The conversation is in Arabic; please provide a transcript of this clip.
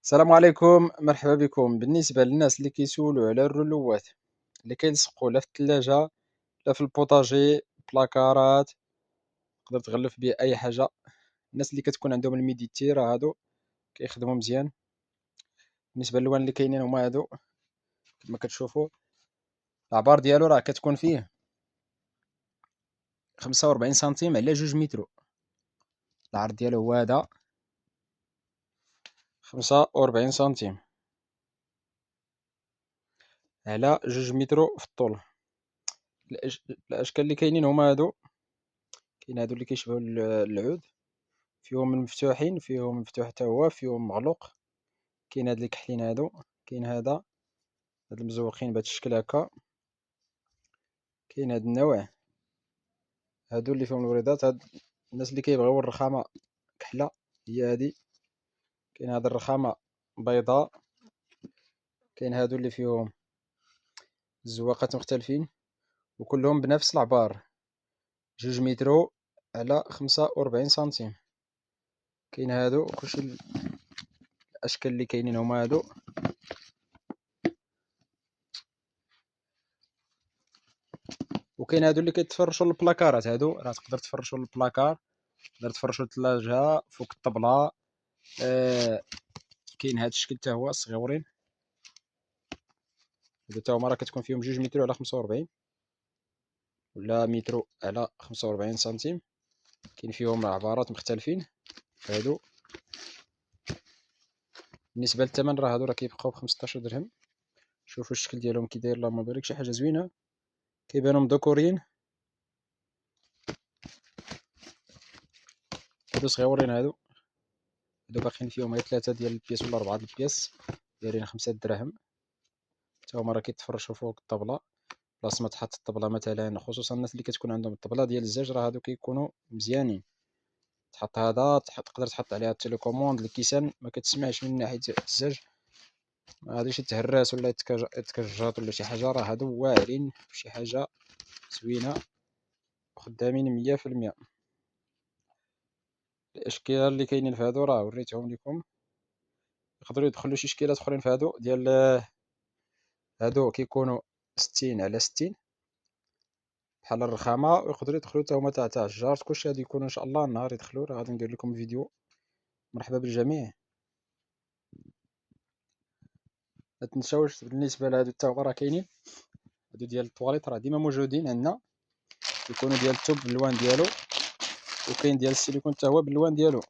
السلام عليكم، مرحبا بكم. بالنسبة للناس اللي كيسولوا على الرولوات اللي كيلصقوا لا في الثلاجة لا في البوطاجي، بلاكارات، تقدر تغلف به اي حاجة. الناس اللي كتكون عندهم الميديتي راه هادو كيخدموا مزيان. بالنسبة للوان اللي كاينين هما هادو كما كتشوفوا. العبار ديالو راه كتكون فيه 45 سنتيم على 2 متر. العرض ديالو هو هذا 45 سنتيم على 2 متر في الطول. الاشكال اللي كاينين هما هادو. كاين هادو اللي كيشبهوا العود، فيهم المفتوحين، فيهم مفتوح حتى هو، فيهم مغلوق. كاين هاد اللي كحلين هادو، كاين هاد المزوقين بهاد الشكل هكا. كاين هاد النوع هادو اللي فيهم الوريضات. هاد الناس اللي كيبغيو الرخامة كحلة هي هادي. كاين هاد الرخامة بيضاء. كاين هادو اللي فيهم الزواقات مختلفين وكلهم بنفس العبار 2 متر على 45 سنتيم. كاين هادو كلشي. الاشكال اللي كاينين هما هادو. وكاين هادو اللي كيتفرشوا للبلاكارات. هادو راه تقدر تفرشوا للبلاكار، تقدر تفرشوا الثلاجة فوق الطبلة. كاين هاد الشكل حتى هو صغيورين. هادو حتى هما راه كتكون فيهم 2 متر على 45 ولا متر على 45 سنتيم. كاين فيهم عبارات مختلفين هادو. بالنسبة للثمن راه هادو راه كيبقاو ب15 درهم. شوفوا الشكل ديالهم كي داير، اللهم بارك، شي حاجة زوينة. كيبانو مدكورين. هادو صغيورين هادو. هادو باقيين فيهم غير 3 ديال البياس ولا 4 د البياس، دايرين 5 دراهم. حتى هما راه كيتفرشوا فوق الطبلة بلاصة ما تحط الطبلة مثلا، خصوصا الناس اللي كتكون عندهم الطبلة ديال الزاج، راه هادو كيكونوا مزيانين. تحط هذا، تقدر تحط عليها التيليكوموند، الكيسان ما كتسمعش من ناحية الزاج، ما غاديش يتهراس ولا يتكجاط ولا شي حاجة. راه هادو واعرين بشي حاجة زوينة وخدامين 100%. الاشكال اللي كاينين في هادو راه وريتهم لكم. يقدروا يدخلوا شي شكيلات اخرين في هادو ديال هادو كيكونوا 60 على 60 بحال الرخامه، ويقدروا يدخلوا حتى هما تاع الجارت. كلشي غادي يكون ان شاء الله النهار يدخلوا. راه غادي ندير لكم فيديو. مرحبا بالجميع. ما تنساوش بالنسبه لهادو حتى هما راه كاينين. هادو ديال الطواليط راه ديما موجودين عندنا، يكونوا ديال التوب باللوان ديالو، وكاين ديال السيليكون حتى هو باللوان ديالو.